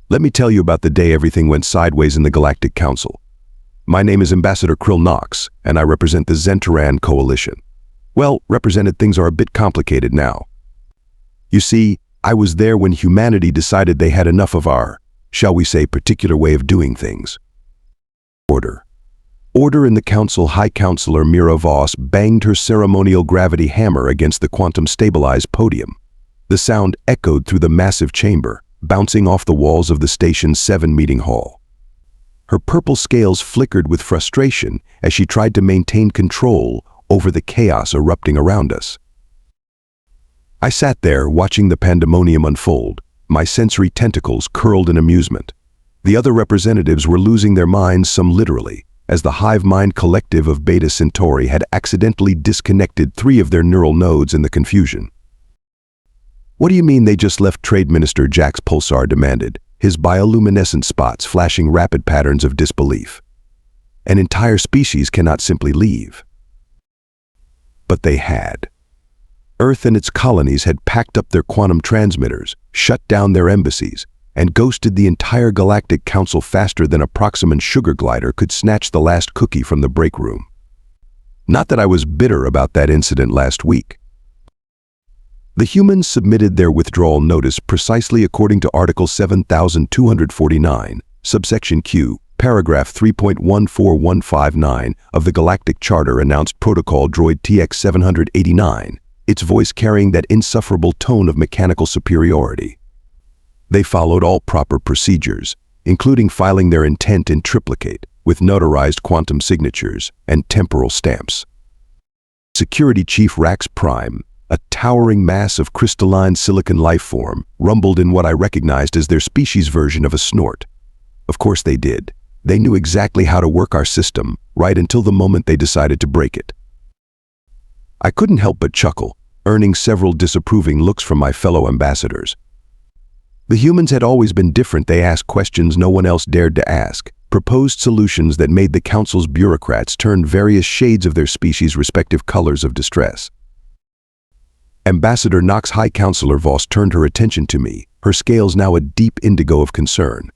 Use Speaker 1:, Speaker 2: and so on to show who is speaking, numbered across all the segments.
Speaker 1: Let me tell you about the day everything went sideways in the Galactic Council. My name is Ambassador Krill Nox, and I represent the Zentaran Coalition. Well, represented things are a bit complicated now. You see, I was there when humanity decided they had enough of our, shall we say, particular way of doing things. Order. Order in the Council. High Counselor Mira Voss banged her ceremonial gravity hammer against the quantum-stabilized podium. The sound echoed through the massive chamber, bouncing off the walls of the Station's 7 meeting hall. Her purple scales flickered with frustration as she tried to maintain control over the chaos erupting around us. I sat there watching the pandemonium unfold, my sensory tentacles curled in amusement. The other representatives were losing their minds, some literally, as the hive mind collective of Beta Centauri had accidentally disconnected 3 of their neural nodes in the confusion. "What do you mean they just left?" Trade Minister Jax Pulsar demanded, his bioluminescent spots flashing rapid patterns of disbelief. An entire species cannot simply leave. But they had. Earth and its colonies had packed up their quantum transmitters, shut down their embassies, and ghosted the entire Galactic Council faster than a Proximan sugar glider could snatch the last cookie from the break room. Not that I was bitter about that incident last week. The humans submitted their withdrawal notice precisely according to Article 7249, subsection Q, paragraph 3.14159 of the Galactic Charter, announced Protocol Droid TX-789, its voice carrying that insufferable tone of mechanical superiority. They followed all proper procedures, including filing their intent in triplicate, with notarized quantum signatures and temporal stamps. Security Chief Rax Prime, a towering mass of crystalline silicon life form, rumbled in what I recognized as their species' version of a snort. Of course they did. They knew exactly how to work our system, right until the moment they decided to break it. I couldn't help but chuckle, earning several disapproving looks from my fellow ambassadors. The humans had always been different. They asked questions no one else dared to ask, proposed solutions that made the Council's bureaucrats turn various shades of their species' respective colors of distress. Ambassador Nox. High Counselor Voss turned her attention to me, her scales now a deep indigo of concern.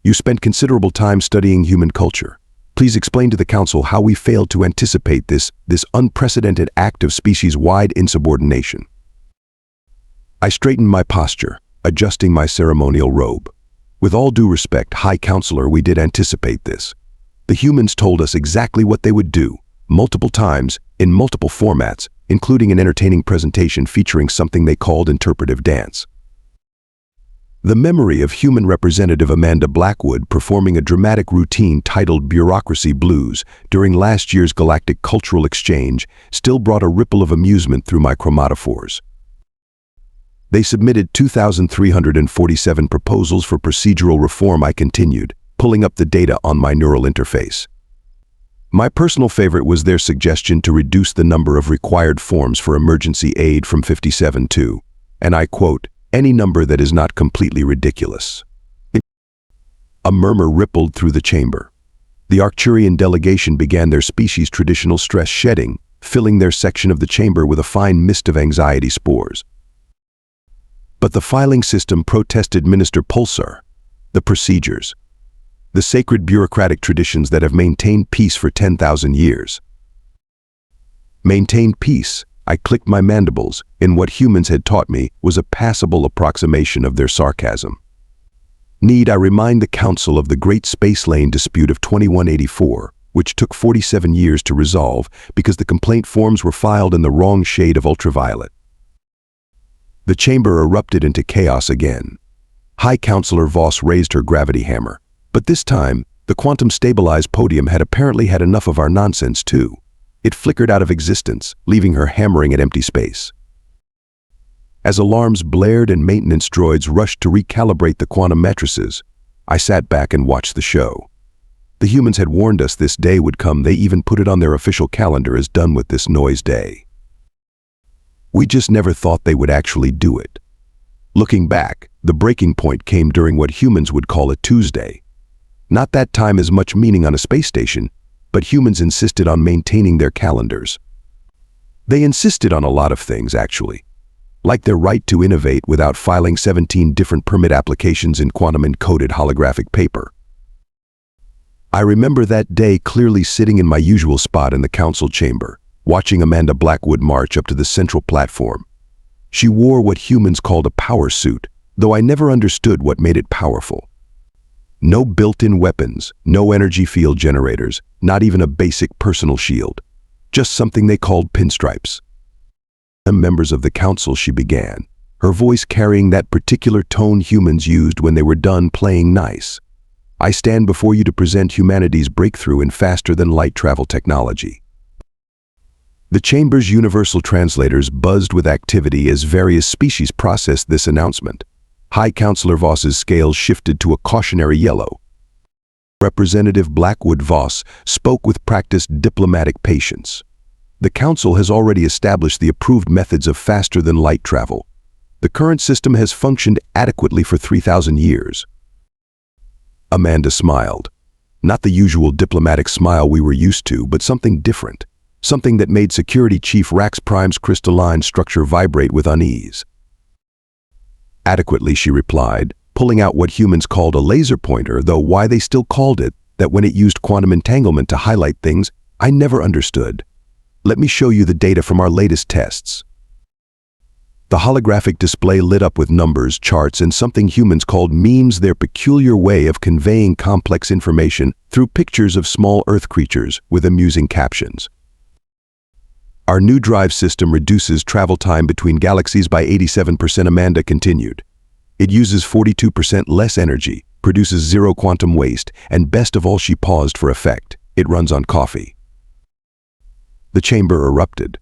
Speaker 1: "You spent considerable time studying human culture. Please explain to the Council how we failed to anticipate this unprecedented act of species-wide insubordination." I straightened my posture, adjusting my ceremonial robe. "With all due respect, High Counselor, we did anticipate this. The humans told us exactly what they would do, multiple times, in multiple formats, including an entertaining presentation featuring something they called interpretive dance. The memory of human representative Amanda Blackwood performing a dramatic routine titled Bureaucracy Blues during last year's Galactic Cultural Exchange still brought a ripple of amusement through my chromatophores. They submitted 2,347 proposals for procedural reform. I continued, pulling up the data on my neural interface. My personal favorite was their suggestion to reduce the number of required forms for emergency aid from 57 to, and I quote, "any number that is not completely ridiculous." A murmur rippled through the chamber. The Arcturian delegation began their species' traditional stress shedding, filling their section of the chamber with a fine mist of anxiety spores. But the filing system protested. Minister Pulsar, the procedures, the sacred bureaucratic traditions that have maintained peace for 10,000 years. Maintained peace, I clicked my mandibles, in what humans had taught me was a passable approximation of their sarcasm. Need I remind the Council of the Great Space Lane dispute of 2184, which took 47 years to resolve because the complaint forms were filed in the wrong shade of ultraviolet. The chamber erupted into chaos again. High Counselor Voss raised her gravity hammer. But this time, the quantum-stabilized podium had apparently had enough of our nonsense too. It flickered out of existence, leaving her hammering at empty space. As alarms blared and maintenance droids rushed to recalibrate the quantum matrices, I sat back and watched the show. The humans had warned us this day would come. They even put it on their official calendar as done with this noise day. We just never thought they would actually do it. Looking back, the breaking point came during what humans would call a Tuesday. Not that time has much meaning on a space station, but humans insisted on maintaining their calendars. They insisted on a lot of things, actually. like their right to innovate without filing 17 different permit applications in quantum-encoded holographic paper. I remember that day clearly sitting in my usual spot in the council chamber, watching Amanda Blackwood march up to the central platform. She wore what humans called a power suit, though I never understood what made it powerful. No built-in weapons, no energy field generators, not even a basic personal shield. Just something they called pinstripes. Members of the council, she began, her voice carrying that particular tone humans used when they were done playing nice. I stand before you to present humanity's breakthrough in faster-than-light travel technology. The chamber's universal translators buzzed with activity as various species processed this announcement. High Councillor Voss's scales shifted to a cautionary yellow. Representative Blackwood Voss spoke with practiced diplomatic patience. The Council has already established the approved methods of faster-than-light travel. The current system has functioned adequately for 3,000 years. Amanda smiled. Not the usual diplomatic smile we were used to, but something different. Something that made Security Chief Rax Prime's crystalline structure vibrate with unease. Adequately, she replied, pulling out what humans called a laser pointer, though why they still called it that when it used quantum entanglement to highlight things, I never understood. Let me show you the data from our latest tests. The holographic display lit up with numbers, charts, and something humans called memes, their peculiar way of conveying complex information through pictures of small Earth creatures with amusing captions. Our new drive system reduces travel time between galaxies by 87%, Amanda continued. It uses 42% less energy, produces zero quantum waste, and best of all, she paused for effect, it runs on coffee. The chamber erupted.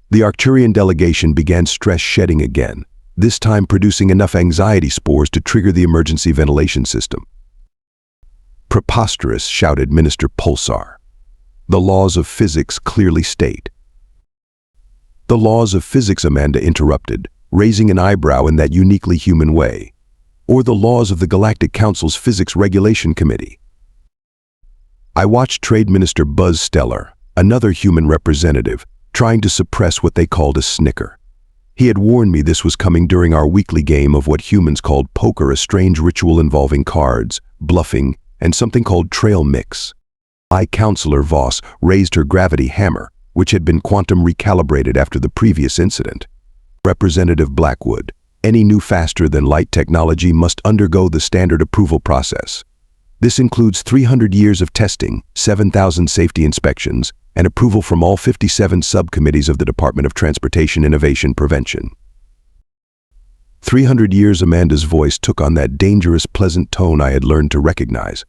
Speaker 1: The Arcturian delegation began stress shedding again, this time producing enough anxiety spores to trigger the emergency ventilation system. Preposterous, shouted Minister Pulsar. The laws of physics clearly state. The laws of physics, Amanda interrupted, raising an eyebrow in that uniquely human way. Or the laws of the Galactic Council's Physics Regulation Committee. I watched Trade Minister Buzz Stellar, another human representative, trying to suppress what they called a snicker. He had warned me this was coming during our weekly game of what humans called poker, a strange ritual involving cards, bluffing, and something called trail mix. High Councillor Voss raised her gravity hammer, which had been quantum recalibrated after the previous incident. Representative Blackwood, any new faster-than-light technology must undergo the standard approval process. This includes 300 years of testing, 7,000 safety inspections, and approval from all 57 subcommittees of the Department of Transportation Innovation Prevention. 300 years, Amanda's voice took on that dangerous, pleasant tone I had learned to recognize.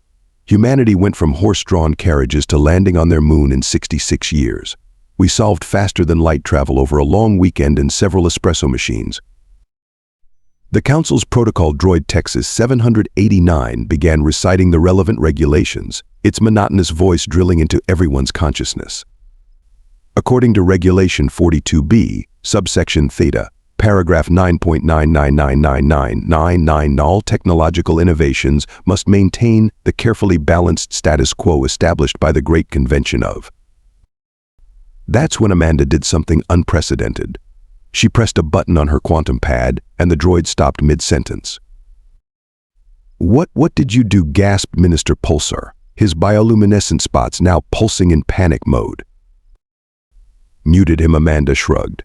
Speaker 1: Humanity went from horse-drawn carriages to landing on their moon in 66 years. We solved faster-than-light travel over a long weekend and several espresso machines. The Council's Protocol Droid Texas 789 began reciting the relevant regulations, its monotonous voice drilling into everyone's consciousness. According to Regulation 42B, subsection Theta, paragraph 9.999999, all technological innovations must maintain the carefully balanced status quo established by the Great Convention of. That's when Amanda did something unprecedented. She pressed a button on her quantum pad, and the droid stopped mid-sentence. What did you do?" gasped Minister Pulsar, his bioluminescent spots now pulsing in panic mode. "Muted him," Amanda shrugged.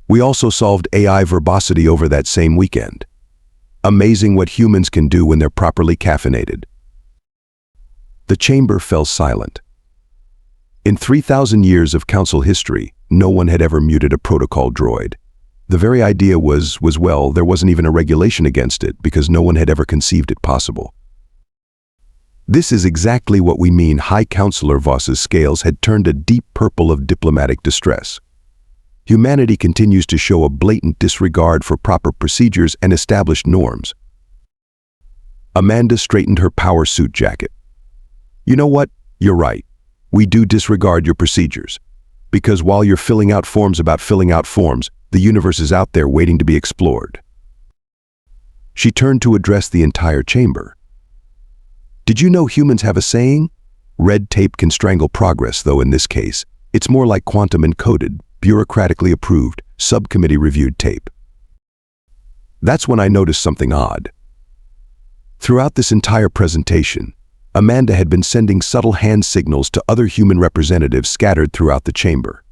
Speaker 1: "We also solved AI verbosity over that same weekend. Amazing what humans can do when they're properly caffeinated." The chamber fell silent. In 3,000 years of council history, no one had ever muted a protocol droid. The very idea was well, there wasn't even a regulation against it because no one had ever conceived it possible. This is exactly what we mean. High Councillor Voss's scales had turned a deep purple of diplomatic distress. Humanity continues to show a blatant disregard for proper procedures and established norms. Amanda straightened her power suit jacket. "You know what? You're right. We do disregard your procedures. Because while you're filling out forms about filling out forms, the universe is out there waiting to be explored." She turned to address the entire chamber. "Did you know humans have a saying? Red tape can strangle progress, though in this case, it's more like quantum encoded, bureaucratically approved, subcommittee reviewed tape. That's when I noticed something odd. Throughout this entire presentation, Amanda had been sending subtle hand signals to other human representatives scattered throughout the chamber.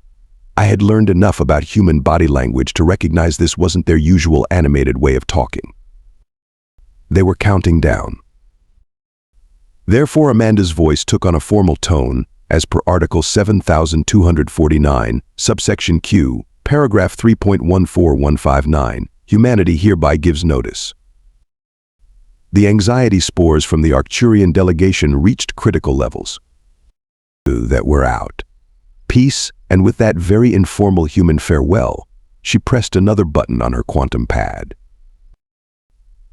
Speaker 1: I had learned enough about human body language to recognize this wasn't their usual animated way of talking. They were counting down. Therefore, Amanda's voice took on a formal tone, as per Article 7249, subsection Q, paragraph 3.14159, humanity hereby gives notice. The anxiety spores from the Arcturian delegation reached critical levels. That we're out. Peace, and with that very informal human farewell, she pressed another button on her quantum pad.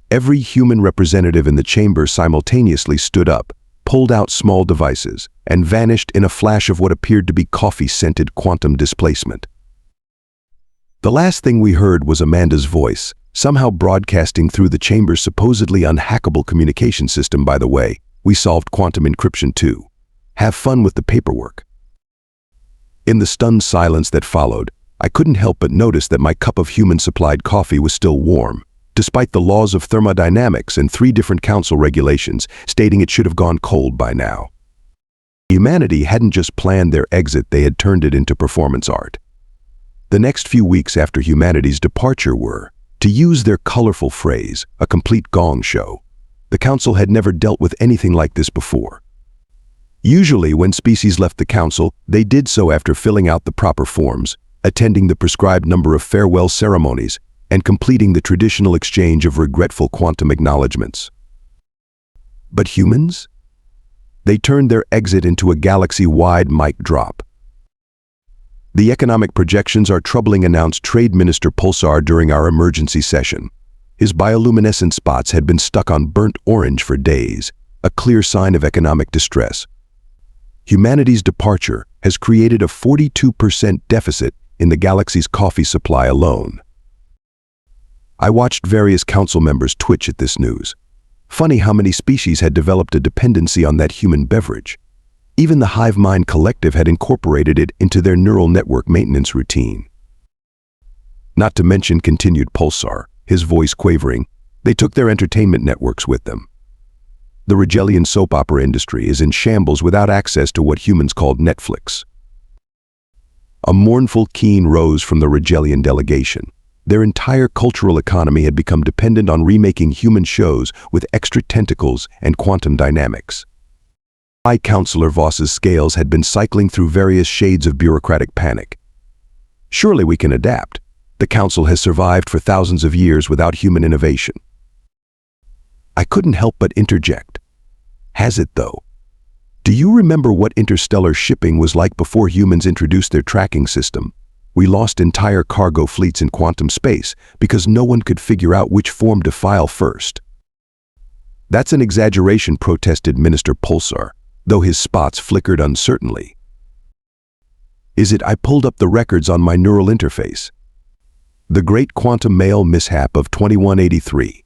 Speaker 1: Every human representative in the chamber simultaneously stood up, pulled out small devices, and vanished in a flash of what appeared to be coffee-scented quantum displacement. The last thing we heard was Amanda's voice, somehow broadcasting through the chamber's supposedly unhackable communication system. By the way, we solved quantum encryption too. Have fun with the paperwork. In the stunned silence that followed, I couldn't help but notice that my cup of human-supplied coffee was still warm, despite the laws of thermodynamics and 3 different council regulations stating it should have gone cold by now. Humanity hadn't just planned their exit, they had turned it into performance art. The next few weeks after humanity's departure were, to use their colorful phrase, a complete gong show. The council had never dealt with anything like this before. Usually, when species left the council, they did so after filling out the proper forms, attending the prescribed number of farewell ceremonies, and completing the traditional exchange of regretful quantum acknowledgments. But humans? They turned their exit into a galaxy-wide mic drop. The economic projections are troubling, announced Trade Minister Pulsar during our emergency session. His bioluminescent spots had been stuck on burnt orange for days, a clear sign of economic distress. Humanity's departure has created a 42% deficit in the galaxy's coffee supply alone. I watched various council members twitch at this news. Funny how many species had developed a dependency on that human beverage. Even the Hive Mind Collective had incorporated it into their neural network maintenance routine. Not to mention, continued Pulsar, his voice quavering, they took their entertainment networks with them. The Rigelian soap opera industry is in shambles without access to what humans called Netflix. A mournful keen rose from the Rigelian delegation. Their entire cultural economy had become dependent on remaking human shows with extra tentacles and quantum dynamics. High Councillor Voss's scales had been cycling through various shades of bureaucratic panic. Surely we can adapt. The council has survived for thousands of years without human innovation. I couldn't help but interject. Has it though? Do you remember what interstellar shipping was like before humans introduced their tracking system? We lost entire cargo fleets in quantum space because no one could figure out which form to file first. That's an exaggeration, protested Minister Pulsar, though his spots flickered uncertainly. Is it? I pulled up the records on my neural interface. The Great Quantum Mail Mishap of 2183.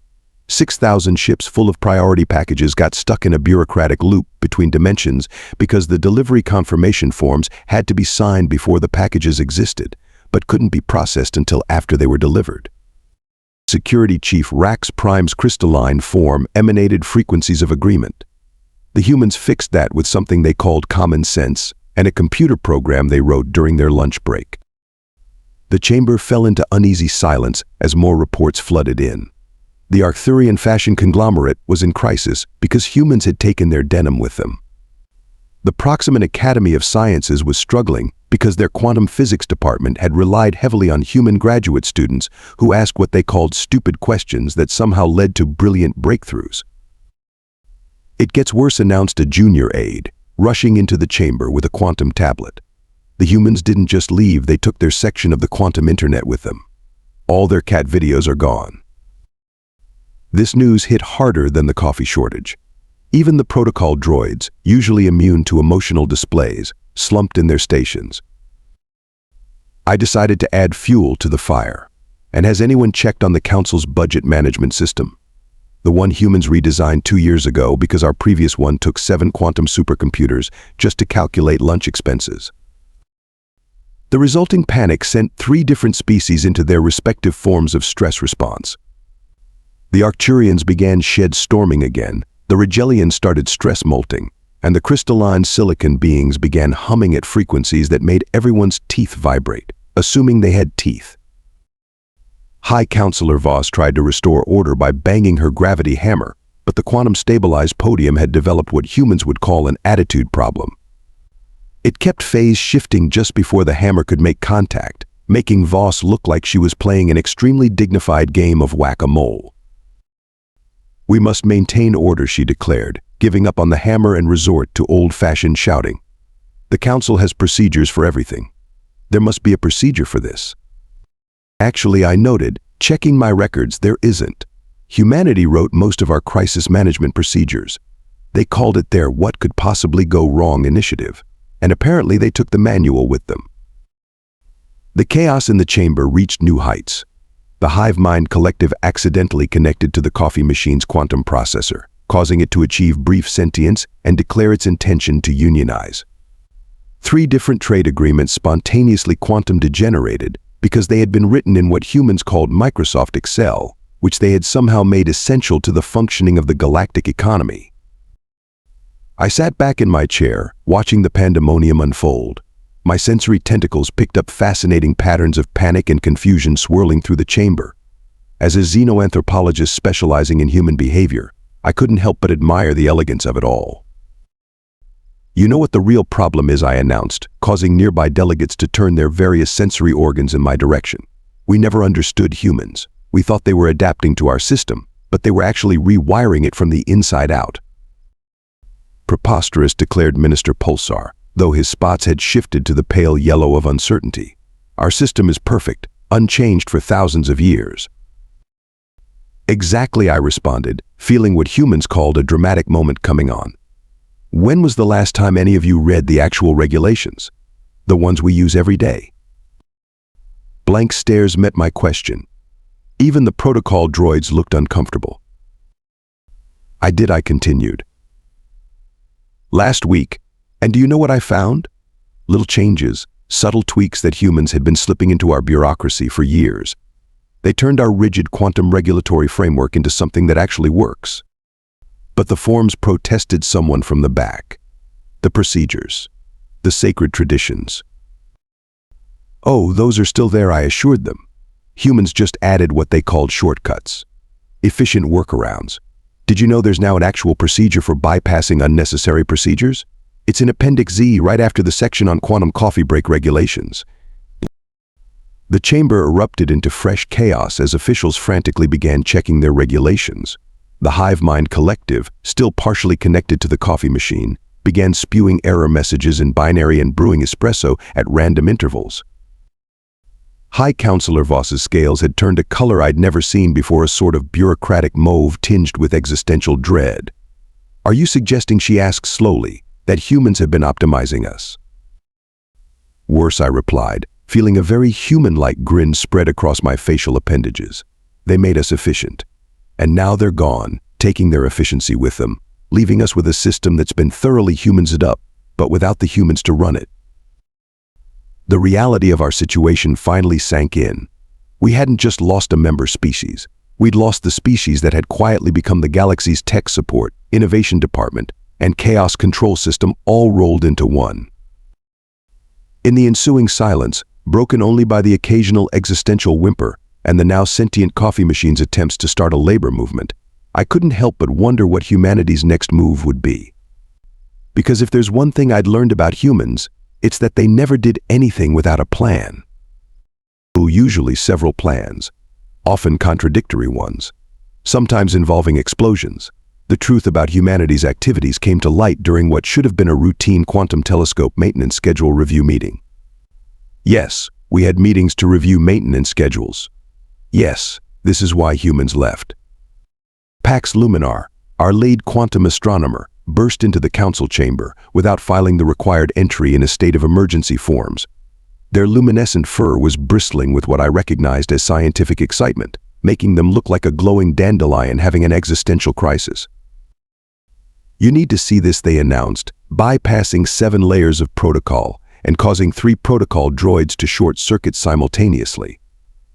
Speaker 1: 6,000 ships full of priority packages got stuck in a bureaucratic loop between dimensions because the delivery confirmation forms had to be signed before the packages existed, but couldn't be processed until after they were delivered. Security Chief Rax Prime's crystalline form emanated frequencies of agreement. The humans fixed that with something they called common sense and a computer program they wrote during their lunch break. The chamber fell into uneasy silence as more reports flooded in. The Arcturian fashion conglomerate was in crisis because humans had taken their denim with them. The Proximate Academy of Sciences was struggling because their quantum physics department had relied heavily on human graduate students who asked what they called stupid questions that somehow led to brilliant breakthroughs. It gets worse, announced a junior aide, rushing into the chamber with a quantum tablet. The humans didn't just leave, they took their section of the quantum internet with them. All their cat videos are gone. This news hit harder than the coffee shortage. Even the Protocol Droids, usually immune to emotional displays, slumped in their stations. I decided to add fuel to the fire. And has anyone checked on the Council's budget management system? The one humans redesigned 2 years ago because our previous one took 7 quantum supercomputers just to calculate lunch expenses. The resulting panic sent 3 different species into their respective forms of stress response. The Arcturians began shed storming again, the Rigelians started stress molting, and the crystalline silicon beings began humming at frequencies that made everyone's teeth vibrate, assuming they had teeth. High Counselor Voss tried to restore order by banging her gravity hammer, but the quantum-stabilized podium had developed what humans would call an attitude problem. It kept phase shifting just before the hammer could make contact, making Voss look like she was playing an extremely dignified game of whack-a-mole. "We must maintain order," she declared, giving up on the hammer and resort to old-fashioned shouting. "The Council has procedures for everything. There must be a procedure for this." Actually, I noted, checking my records, there isn't. Humanity wrote most of our crisis management procedures. They called it their What Could Possibly Go Wrong initiative, and apparently they took the manual with them. The chaos in the chamber reached new heights. The hive mind collective accidentally connected to the coffee machine's quantum processor, causing it to achieve brief sentience and declare its intention to unionize. 3 different trade agreements spontaneously quantum degenerated because they had been written in what humans called Microsoft Excel, which they had somehow made essential to the functioning of the galactic economy. I sat back in my chair, watching the pandemonium unfold. My sensory tentacles picked up fascinating patterns of panic and confusion swirling through the chamber. As a xenoanthropologist specializing in human behavior, I couldn't help but admire the elegance of it all. "You know what the real problem is," I announced, causing nearby delegates to turn their various sensory organs in my direction. "We never understood humans. We thought they were adapting to our system, but they were actually rewiring it from the inside out." "Preposterous," declared Minister Pulsar, though his spots had shifted to the pale yellow of uncertainty. "Our system is perfect, unchanged for thousands of years." "Exactly," I responded, feeling what humans called a dramatic moment coming on. "When was the last time any of you read the actual regulations? The ones we use every day?" Blank stares met my question. Even the Protocol Droids looked uncomfortable. "I did," I continued. "Last week. And do you know what I found? Little changes, subtle tweaks that humans had been slipping into our bureaucracy for years. They turned our rigid quantum regulatory framework into something that actually works. But the forms protested someone from the back. The procedures. The sacred traditions. Oh, those are still there, I assured them. Humans just added what they called shortcuts. Efficient workarounds. Did you know there's now an actual procedure for bypassing unnecessary procedures? It's in Appendix Z right after the section on quantum coffee break regulations. The chamber erupted into fresh chaos as officials frantically began checking their regulations. The hive mind collective, still partially connected to the coffee machine, began spewing error messages in binary and brewing espresso at random intervals. High Counselor Voss's scales had turned a color I'd never seen before, a sort of bureaucratic mauve tinged with existential dread. "Are you suggesting," she asked slowly, "that humans have been optimizing us?" "Worse," I replied, feeling a very human-like grin spread across my facial appendages. "They made us efficient. And now they're gone, taking their efficiency with them, leaving us with a system that's been thoroughly humansed up, but without the humans to run it." The reality of our situation finally sank in. We hadn't just lost a member species. We'd lost the species that had quietly become the galaxy's tech support, innovation department, and chaos control system all rolled into one. In the ensuing silence, broken only by the occasional existential whimper and the now sentient coffee machine's attempts to start a labor movement, I couldn't help but wonder what humanity's next move would be. Because if there's one thing I'd learned about humans, it's that they never did anything without a plan. Usually several plans, often contradictory ones, sometimes involving explosions. The truth about humanity's activities came to light during what should have been a routine quantum telescope maintenance schedule review meeting. Yes, we had meetings to review maintenance schedules. Yes, this is why humans left. Pax Luminar, our lead quantum astronomer, burst into the council chamber without filing the required entry in a state of emergency forms. Their luminescent fur was bristling with what I recognized as scientific excitement, making them look like a glowing dandelion having an existential crisis. "You need to see this," they announced, bypassing 7 layers of protocol, and causing 3 protocol droids to short-circuit simultaneously.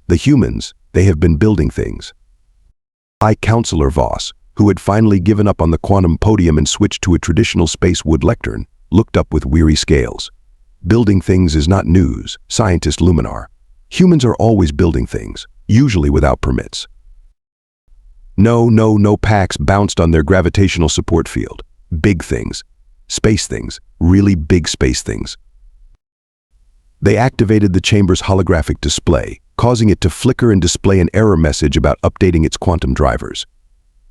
Speaker 1: The humans, they have been building things. High Counselor Voss, who had finally given up on the quantum podium and switched to a traditional space wood lectern, looked up with weary scales. Building things is not news, scientist Luminar. Humans are always building things, usually without permits. No, Pax bounced on their gravitational support field. Big things. Space things. Really big space things. They activated the chamber's holographic display, causing it to flicker and display an error message about updating its quantum drivers.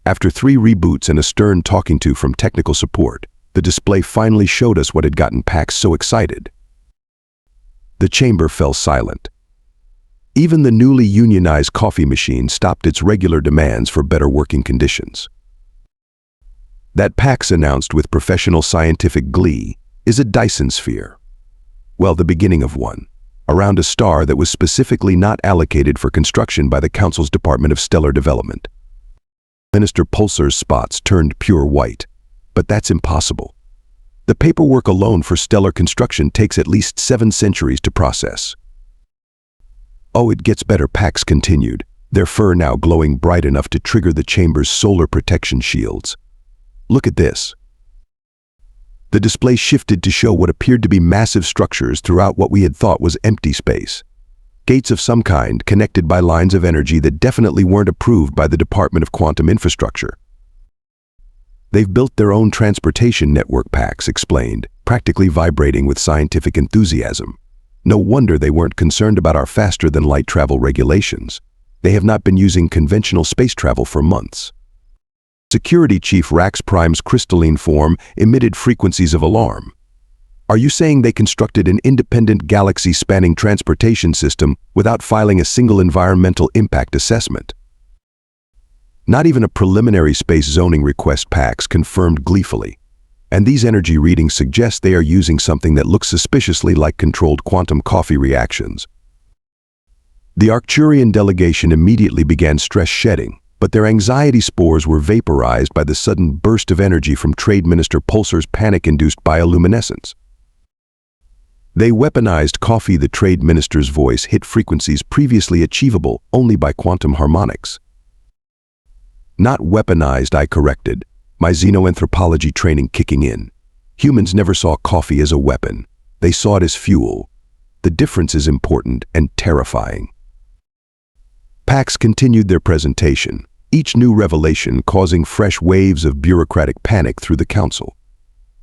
Speaker 1: After 3 reboots and a stern talking to from technical support, the display finally showed us what had gotten Pax so excited. The chamber fell silent. Even the newly unionized coffee machine stopped its regular demands for better working conditions. That Pax announced with professional scientific glee is a Dyson sphere. Well, the beginning of one, around a star that was specifically not allocated for construction by the Council's Department of Stellar Development. Minister Pulsar's spots turned pure white, but that's impossible. The paperwork alone for stellar construction takes at least 7 centuries to process. Oh, it gets better, Pax continued, their fur now glowing bright enough to trigger the chamber's solar protection shields. Look at this. The display shifted to show what appeared to be massive structures throughout what we had thought was empty space. Gates of some kind connected by lines of energy that definitely weren't approved by the Department of Quantum Infrastructure. They've built their own transportation network, Pax explained, practically vibrating with scientific enthusiasm. No wonder they weren't concerned about our faster-than-light travel regulations. They have not been using conventional space travel for months. Security Chief Rax Prime's crystalline form emitted frequencies of alarm. Are you saying they constructed an independent galaxy-spanning transportation system without filing a single environmental impact assessment? Not even a preliminary space zoning request, Pax confirmed gleefully. And these energy readings suggest they are using something that looks suspiciously like controlled quantum coffee reactions. The Arcturian delegation immediately began stress shedding, but their anxiety spores were vaporized by the sudden burst of energy from Trade Minister Pulsar's panic-induced bioluminescence. They weaponized coffee. The Trade Minister's voice hit frequencies previously achievable only by quantum harmonics. Not weaponized, I corrected, my xenoanthropology training kicking in. Humans never saw coffee as a weapon. They saw it as fuel. The difference is important and terrifying. Pax continued their presentation, each new revelation causing fresh waves of bureaucratic panic through the Council.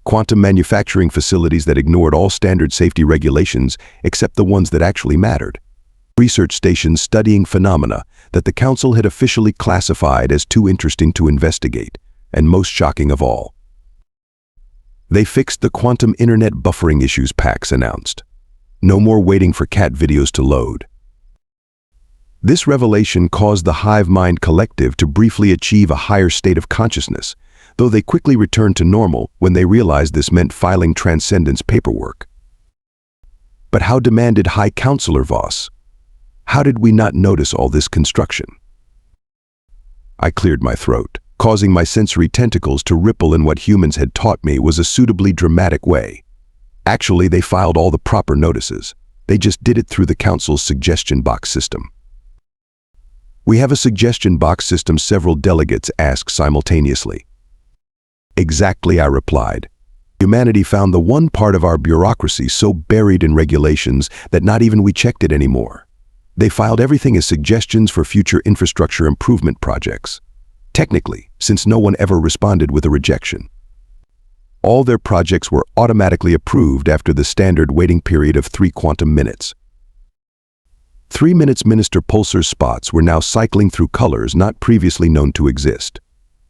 Speaker 1: Quantum manufacturing facilities that ignored all standard safety regulations except the ones that actually mattered. Research stations studying phenomena that the Council had officially classified as too interesting to investigate, and most shocking of all. They fixed the quantum internet buffering issues, Pax announced. No more waiting for cat videos to load. This revelation caused the Hive Mind Collective to briefly achieve a higher state of consciousness, though they quickly returned to normal when they realized this meant filing transcendence paperwork. But how demanded High Counselor Voss? How did we not notice all this construction? I cleared my throat, causing my sensory tentacles to ripple in what humans had taught me was a suitably dramatic way. Actually, they filed all the proper notices. They just did it through the Council's suggestion box system. We have a suggestion box system, several delegates asked simultaneously. Exactly, I replied. Humanity found the one part of our bureaucracy so buried in regulations that not even we checked it anymore. They filed everything as suggestions for future infrastructure improvement projects. Technically, since no one ever responded with a rejection. All their projects were automatically approved after the standard waiting period of 3 quantum minutes. 3 minutes. Minister Pulsar's spots were now cycling through colors not previously known to exist.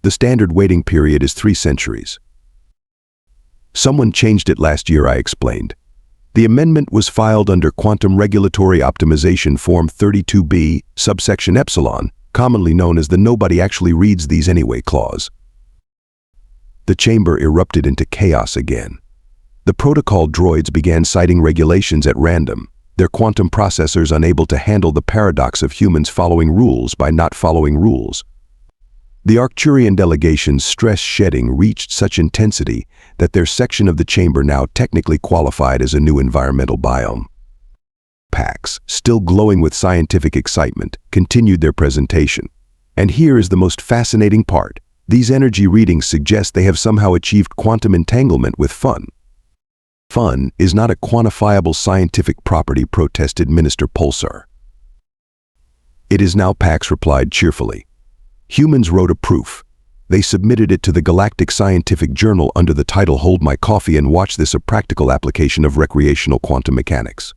Speaker 1: The standard waiting period is 3 centuries. Someone changed it last year, I explained. The amendment was filed under Quantum Regulatory Optimization Form 32B, subsection Epsilon, commonly known as the "nobody actually reads these anyway" clause. The chamber erupted into chaos again. The Protocol Droids began citing regulations at random, their quantum processors unable to handle the paradox of humans following rules by not following rules. The Arcturian delegation's stress shedding reached such intensity that their section of the chamber now technically qualified as a new environmental biome. PAX, still glowing with scientific excitement, continued their presentation. And here is the most fascinating part. These energy readings suggest they have somehow achieved quantum entanglement with fun. Fun is not a quantifiable scientific property, protested Minister Pulsar. It is now, PAX replied cheerfully. Humans wrote a proof. They submitted it to the Galactic Scientific Journal under the title "Hold My Coffee and Watch This, a Practical Application of Recreational Quantum Mechanics."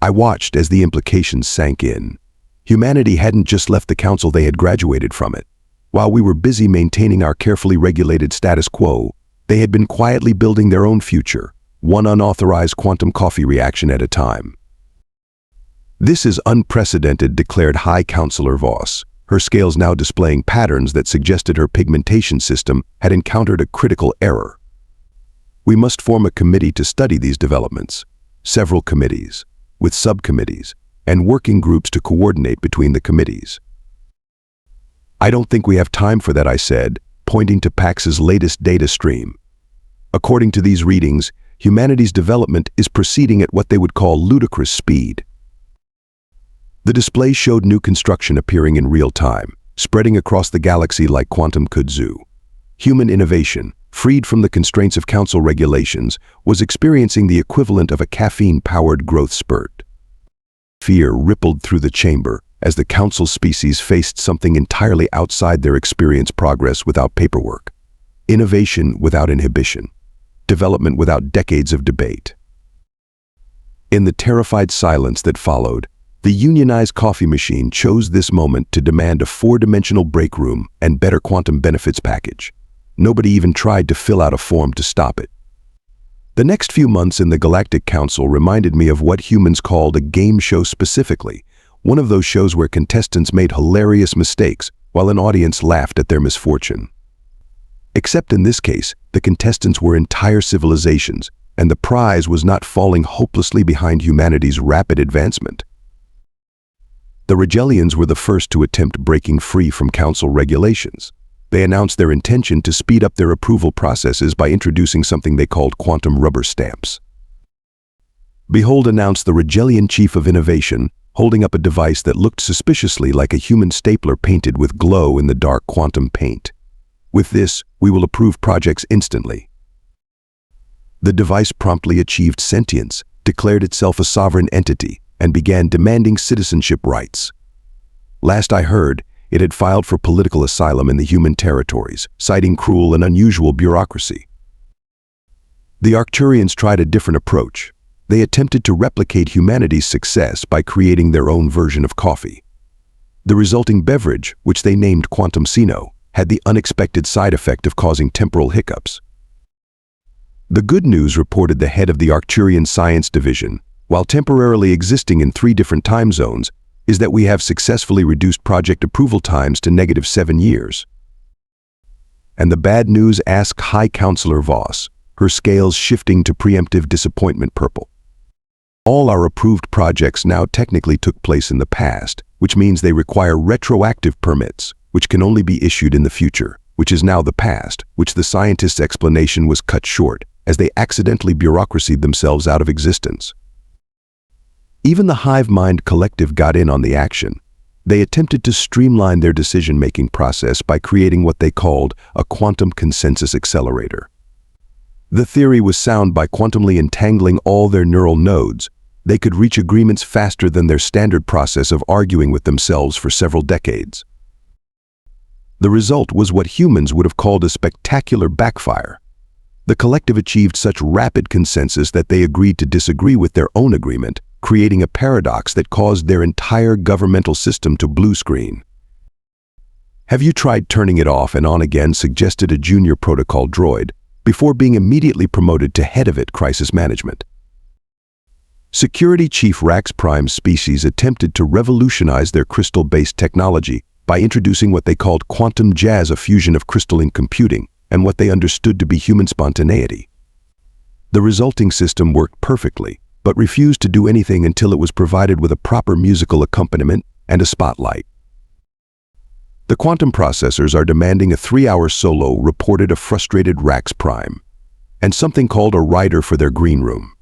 Speaker 1: I watched as the implications sank in. Humanity hadn't just left the council, they had graduated from it. While we were busy maintaining our carefully regulated status quo, they had been quietly building their own future, one unauthorized quantum coffee reaction at a time. "This is unprecedented," declared High Counselor Voss, her scales now displaying patterns that suggested her pigmentation system had encountered a critical error. "We must form a committee to study these developments. Several committees, with subcommittees, and working groups to coordinate between the committees." "I don't think we have time for that," I said, pointing to PAX's latest data stream. According to these readings, humanity's development is proceeding at what they would call ludicrous speed. The display showed new construction appearing in real time, spreading across the galaxy like quantum kudzu. Human innovation, freed from the constraints of council regulations, was experiencing the equivalent of a caffeine-powered growth spurt. Fear rippled through the chamber as the council species faced something entirely outside their experience: progress without paperwork, innovation without inhibition, development without decades of debate. In the terrified silence that followed, the unionized coffee machine chose this moment to demand a four-dimensional break room and better quantum benefits package. Nobody even tried to fill out a form to stop it. The next few months in the Galactic Council reminded me of what humans called a game show, specifically, one of those shows where contestants made hilarious mistakes while an audience laughed at their misfortune. Except in this case, the contestants were entire civilizations, and the prize was not falling hopelessly behind humanity's rapid advancement. The Regellians were the first to attempt breaking free from council regulations. They announced their intention to speed up their approval processes by introducing something they called quantum rubber stamps. "Behold," announced the Regellian chief of innovation, holding up a device that looked suspiciously like a human stapler painted with glow-in-the-dark quantum paint. "With this, we will approve projects instantly." The device promptly achieved sentience, declared itself a sovereign entity, and began demanding citizenship rights. Last I heard, it had filed for political asylum in the human territories, citing cruel and unusual bureaucracy. The Arcturians tried a different approach. They attempted to replicate humanity's success by creating their own version of coffee. The resulting beverage, which they named Quantum Sino, had the unexpected side effect of causing temporal hiccups. The good news, reported the head of the Arcturian Science Division, while temporarily existing in 3 different time zones, is that we have successfully reduced project approval times to -7 years. And the bad news, asked High Counselor Voss, her scales shifting to preemptive disappointment purple. "All our approved projects now technically took place in the past, which means they require retroactive permits, which can only be issued in the future, which is now the past," which the scientists' explanation was cut short, as they accidentally bureaucracied themselves out of existence. Even the hive mind collective got in on the action. They attempted to streamline their decision-making process by creating what they called a quantum consensus accelerator. The theory was sound. By quantumly entangling all their neural nodes, they could reach agreements faster than their standard process of arguing with themselves for several decades. The result was what humans would have called a spectacular backfire. The collective achieved such rapid consensus that they agreed to disagree with their own agreement, creating a paradox that caused their entire governmental system to blue screen. "Have you tried turning it off and on again?" suggested a junior protocol droid, before being immediately promoted to head of crisis management. Security Chief Rax Prime's species attempted to revolutionize their crystal-based technology by introducing what they called quantum jazz, a fusion of crystalline computing and what they understood to be human spontaneity. The resulting system worked perfectly, but refused to do anything until it was provided with a proper musical accompaniment and a spotlight. The quantum processors are demanding a 3-hour solo, reported a frustrated Rax Prime, and something called a rider for their green room.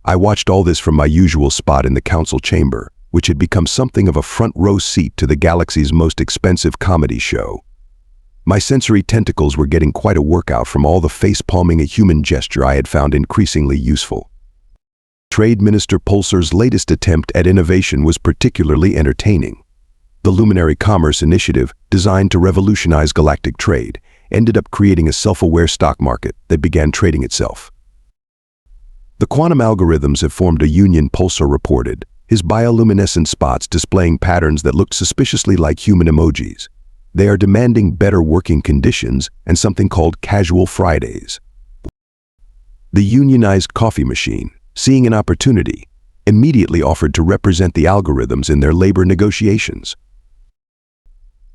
Speaker 1: I watched all this from my usual spot in the council chamber, which had become something of a front-row seat to the galaxy's most expensive comedy show. My sensory tentacles were getting quite a workout from all the face-palming, a human gesture I had found increasingly useful. Trade Minister Pulsar's latest attempt at innovation was particularly entertaining. The Luminary Commerce Initiative, designed to revolutionize galactic trade, ended up creating a self-aware stock market that began trading itself. The quantum algorithms have formed a union, Pulsar reported, his bioluminescent spots displaying patterns that looked suspiciously like human emojis. They are demanding better working conditions and something called casual Fridays. The unionized coffee machine, seeing an opportunity, immediately offered to represent the algorithms in their labor negotiations.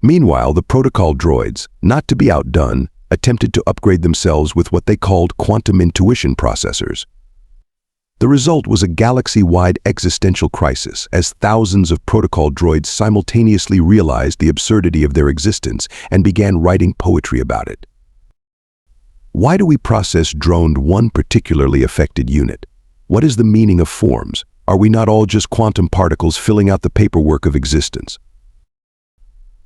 Speaker 1: Meanwhile, the Protocol Droids, not to be outdone, attempted to upgrade themselves with what they called quantum intuition processors. The result was a galaxy-wide existential crisis, as thousands of Protocol Droids simultaneously realized the absurdity of their existence and began writing poetry about it. Why do we process droned one particularly affected unit? What is the meaning of forms? Are we not all just quantum particles filling out the paperwork of existence?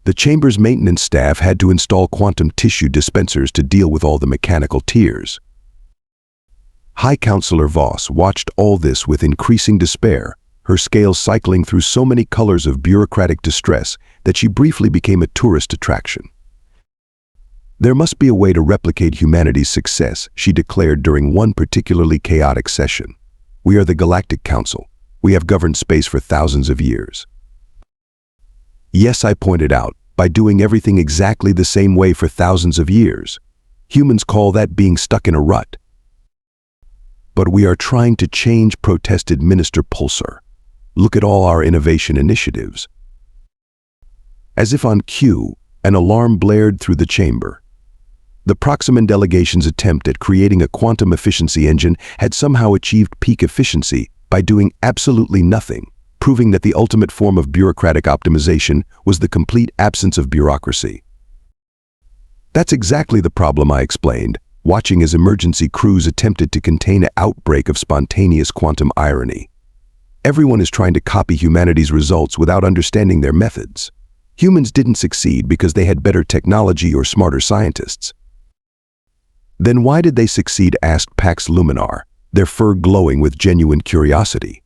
Speaker 1: The chamber's maintenance staff had to install quantum tissue dispensers to deal with all the mechanical tears. High Counselor Voss watched all this with increasing despair, her scales cycling through so many colors of bureaucratic distress that she briefly became a tourist attraction. There must be a way to replicate humanity's success, she declared during one particularly chaotic session. We are the Galactic Council. We have governed space for thousands of years. Yes, I pointed out, by doing everything exactly the same way for thousands of years. Humans call that being stuck in a rut. But we are trying to change, protested Minister Pulsar. Look at all our innovation initiatives. As if on cue, an alarm blared through the chamber. The Proximan delegation's attempt at creating a quantum efficiency engine had somehow achieved peak efficiency by doing absolutely nothing, proving that the ultimate form of bureaucratic optimization was the complete absence of bureaucracy. That's exactly the problem, I explained, watching as emergency crews attempted to contain an outbreak of spontaneous quantum irony. Everyone is trying to copy humanity's results without understanding their methods. Humans didn't succeed because they had better technology or smarter scientists. Then why did they succeed, asked Pax Luminar, their fur glowing with genuine curiosity.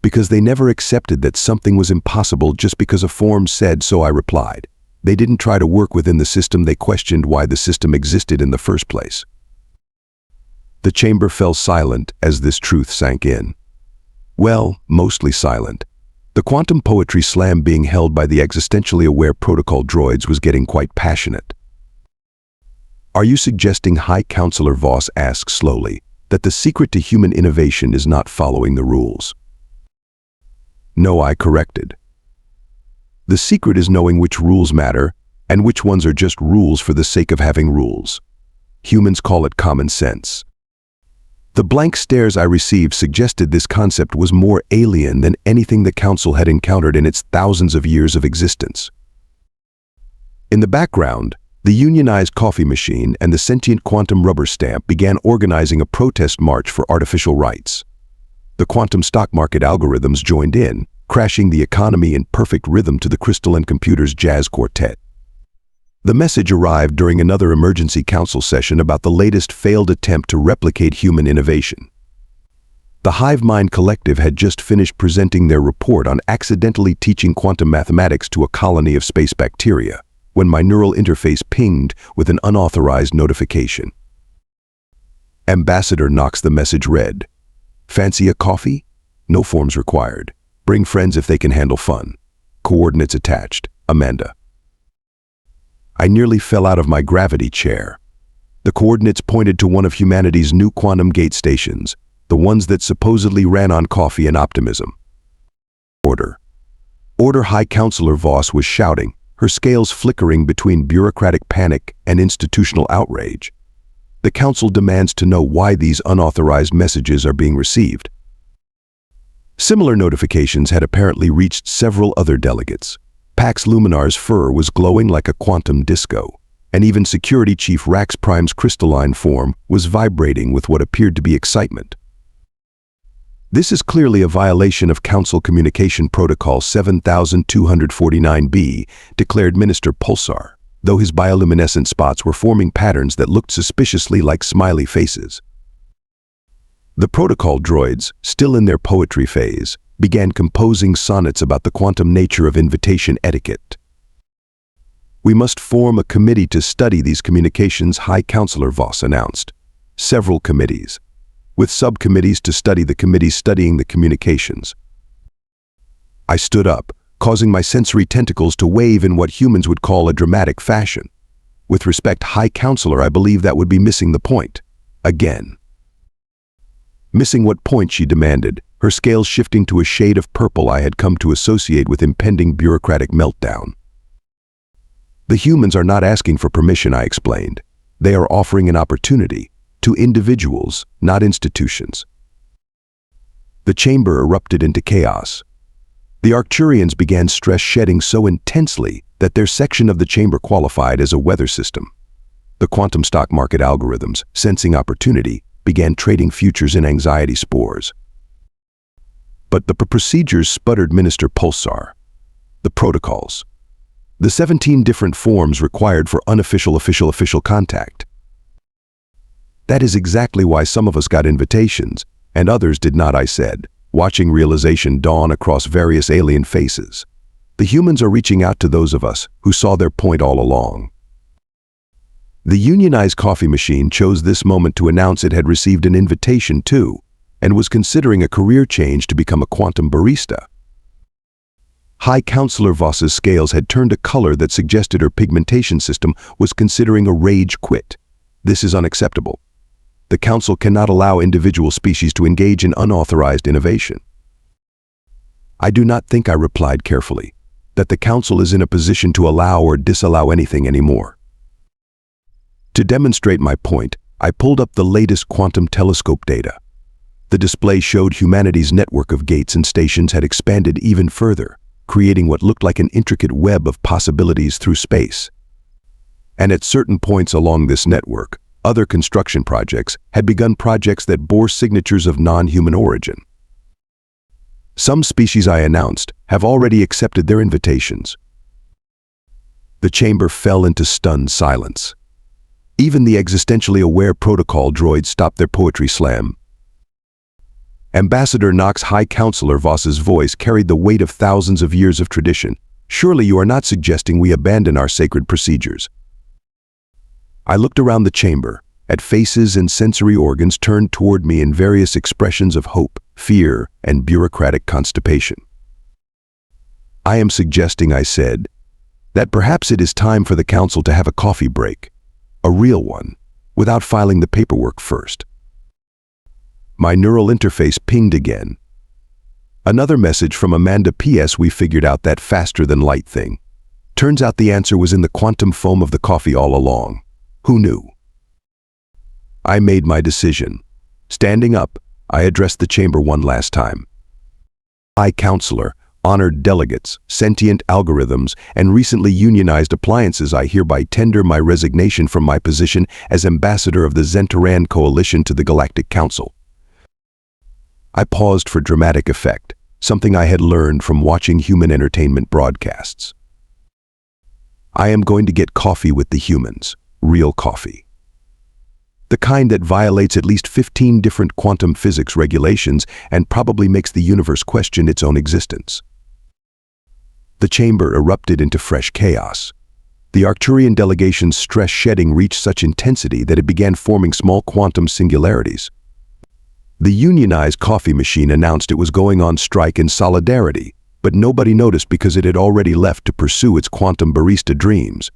Speaker 1: Because they never accepted that something was impossible just because a form said so, I replied. They didn't try to work within the system, they questioned why the system existed in the first place. The chamber fell silent as this truth sank in. Well, mostly silent. The quantum poetry slam being held by the existentially aware Protocol Droids was getting quite passionate. Are you suggesting, High Counselor Voss asked slowly, that the secret to human innovation is not following the rules? No, I corrected. The secret is knowing which rules matter and which ones are just rules for the sake of having rules. Humans call it common sense. The blank stares I received suggested this concept was more alien than anything the Council had encountered in its thousands of years of existence. In the background, the unionized coffee machine and the sentient quantum rubber stamp began organizing a protest march for artificial rights. The quantum stock market algorithms joined in, crashing the economy in perfect rhythm to the crystalline computer's jazz quartet. The message arrived during another emergency council session about the latest failed attempt to replicate human innovation. The Hive Mind Collective had just finished presenting their report on accidentally teaching quantum mathematics to a colony of space bacteria, when my neural interface pinged with an unauthorized notification. Ambassador Nox, the message read. Fancy a coffee? No forms required. Bring friends if they can handle fun. Coordinates attached. Amanda. I nearly fell out of my gravity chair. The coordinates pointed to one of humanity's new quantum gate stations, the ones that supposedly ran on coffee and optimism. Order. Order, High Counselor Voss was shouting, her scales flickering between bureaucratic panic and institutional outrage. The Council demands to know why these unauthorized messages are being received. Similar notifications had apparently reached several other delegates. Pax Luminar's fur was glowing like a quantum disco, and even Security Chief Rax Prime's crystalline form was vibrating with what appeared to be excitement. This is clearly a violation of Council Communication Protocol 7249B, declared Minister Pulsar, though his bioluminescent spots were forming patterns that looked suspiciously like smiley faces. The Protocol Droids, still in their poetry phase, began composing sonnets about the quantum nature of invitation etiquette. "We must form a committee to study these communications," High Counselor Voss announced. "Several committees, with subcommittees to study the committees studying the communications." I stood up, causing my sensory tentacles to wave in what humans would call a dramatic fashion. "With respect, High Counselor, I believe that would be missing the point. Again." "Missing what point?" she demanded, her scales shifting to a shade of purple I had come to associate with impending bureaucratic meltdown. "The humans are not asking for permission," I explained. "They are offering an opportunity to individuals, not institutions." The chamber erupted into chaos. The Arcturians began stress shedding so intensely that their section of the chamber qualified as a weather system. The quantum stock market algorithms, sensing opportunity, began trading futures in anxiety spores. "But the procedures," sputtered Minister Pulsar. "The protocols. The 17 different forms required for unofficial official contact." "That is exactly why some of us got invitations, and others did not," I said, watching realization dawn across various alien faces. "The humans are reaching out to those of us who saw their point all along." The unionized coffee machine chose this moment to announce it had received an invitation too, and was considering a career change to become a quantum barista. High Counselor Voss's scales had turned a color that suggested her pigmentation system was considering a rage quit. "This is unacceptable. The Council cannot allow individual species to engage in unauthorized innovation." "I do not think," I replied carefully, "that the Council is in a position to allow or disallow anything anymore." To demonstrate my point, I pulled up the latest quantum telescope data. The display showed humanity's network of gates and stations had expanded even further, creating what looked like an intricate web of possibilities through space. And at certain points along this network, other construction projects had begun, projects that bore signatures of non-human origin. Some species, I announced, have already accepted their invitations. The chamber fell into stunned silence. Even the existentially aware Protocol Droids stopped their poetry slam. Ambassador Nox, High Counselor Voss's voice carried the weight of thousands of years of tradition. "Surely you are not suggesting we abandon our sacred procedures." I looked around the chamber, at faces and sensory organs turned toward me in various expressions of hope, fear, and bureaucratic constipation. "I am suggesting," I said, "that perhaps it is time for the Council to have a coffee break. A real one, without filing the paperwork first." My neural interface pinged again. Another message from Amanda. "PS, we figured out that faster-than-light thing. Turns out the answer was in the quantum foam of the coffee all along. Who knew?" I made my decision. Standing up, I addressed the chamber one last time. "High Counselor, honored delegates, sentient algorithms, and recently unionized appliances, I hereby tender my resignation from my position as ambassador of the Zentaran Coalition to the Galactic Council." I paused for dramatic effect, something I had learned from watching human entertainment broadcasts. "I am going to get coffee with the humans, real coffee. The kind that violates at least 15 different quantum physics regulations and probably makes the universe question its own existence." The chamber erupted into fresh chaos. The Arcturian delegation's stress shedding reached such intensity that it began forming small quantum singularities. The unionized coffee machine announced it was going on strike in solidarity, but nobody noticed because it had already left to pursue its quantum barista dreams.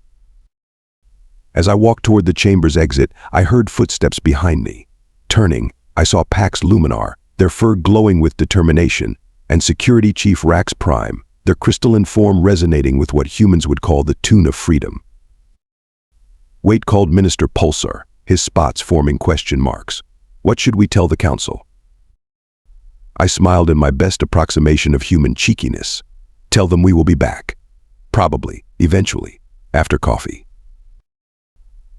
Speaker 1: As I walked toward the chamber's exit, I heard footsteps behind me. Turning, I saw Pax Luminar, their fur glowing with determination, and Security Chief Rax Prime, their crystalline form resonating with what humans would call the tune of freedom. "Wait," called Minister Pulsar, his spots forming question marks. "What should we tell the Council?" I smiled in my best approximation of human cheekiness. "Tell them we will be back. Probably, eventually, after coffee.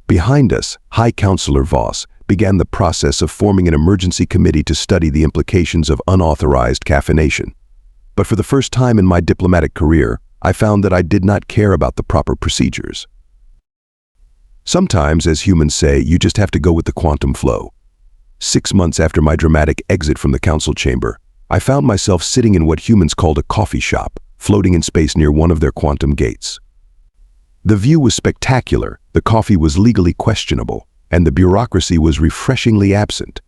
Speaker 1: Behind us, High Counselor Voss began the process of forming an emergency committee to study the implications of unauthorized caffeination. But for the first time in my diplomatic career, I found that I did not care about the proper procedures. Sometimes, as humans say, you just have to go with the quantum flow. 6 months after my dramatic exit from the council chamber, I found myself sitting in what humans called a coffee shop, floating in space near one of their quantum gates. The view was spectacular, the coffee was legally questionable, and the bureaucracy was refreshingly absent.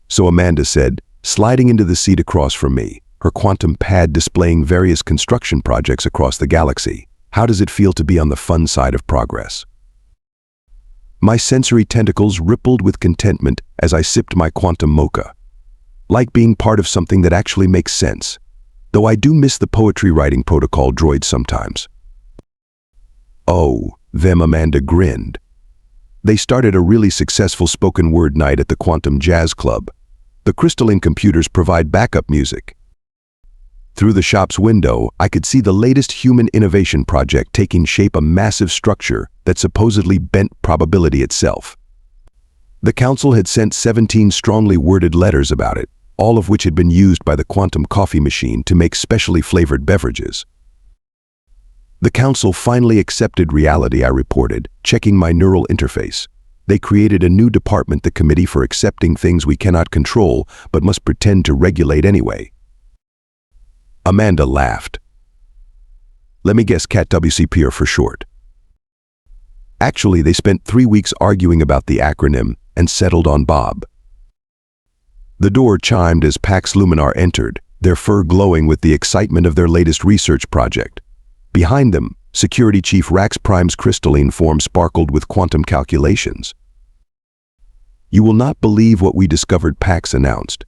Speaker 1: So Amanda said, sliding into the seat across from me, her quantum pad displaying various construction projects across the galaxy, "How does it feel to be on the fun side of progress?" My sensory tentacles rippled with contentment as I sipped my quantum mocha. Like being part of something that actually makes sense, though I do miss the poetry writing Protocol Droids sometimes. Oh, them, Amanda grinned. They started a really successful spoken word night at the Quantum Jazz Club. The crystalline computers provide backup music. Through the shop's window, I could see the latest human innovation project taking shape, a massive structure that supposedly bent probability itself. The council had sent 17 strongly worded letters about it, all of which had been used by the quantum coffee machine to make specially flavored beverages. The council finally accepted reality, I reported, checking my neural interface. They created a new department, the Committee for Accepting Things We Cannot Control but Must Pretend to Regulate Anyway. Amanda laughed. Let me guess, CAT-WCP for short. Actually, they spent 3 weeks arguing about the acronym and settled on Bob. The door chimed as Pax Luminar entered, their fur glowing with the excitement of their latest research project. Behind them, Security Chief Rax Prime's crystalline form sparkled with quantum calculations. "You will not believe what we discovered," Pax announced.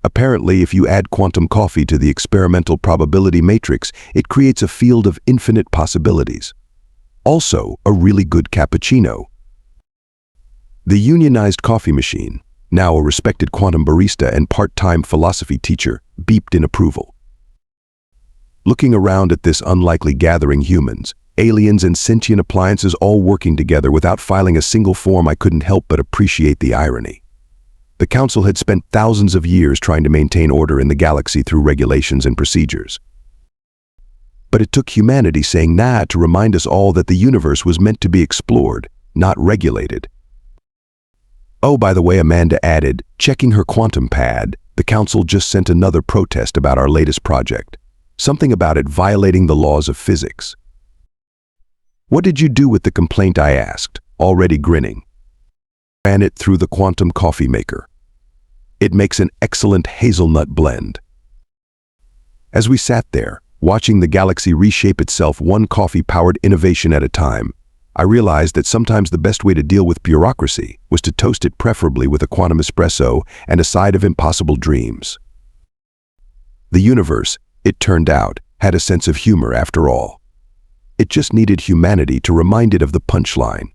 Speaker 1: "Apparently, if you add quantum coffee to the experimental probability matrix, it creates a field of infinite possibilities. Also, a really good cappuccino." The unionized coffee machine, now a respected quantum barista and part-time philosophy teacher, beeped in approval. Looking around at this unlikely gathering, humans, aliens and sentient appliances all working together without filing a single form, I couldn't help but appreciate the irony. The council had spent thousands of years trying to maintain order in the galaxy through regulations and procedures. But it took humanity saying nah to remind us all that the universe was meant to be explored, not regulated. Oh, by the way, Amanda added, checking her quantum pad, the council just sent another protest about our latest project. Something about it violating the laws of physics. "What did you do with the complaint?" I asked, already grinning. "Ran it through the quantum coffee maker. It makes an excellent hazelnut blend." As we sat there, watching the galaxy reshape itself one coffee-powered innovation at a time, I realized that sometimes the best way to deal with bureaucracy was to toast it, preferably with a quantum espresso and a side of impossible dreams. The universe, it turned out, had a sense of humor after all. It just needed humanity to remind it of the punchline.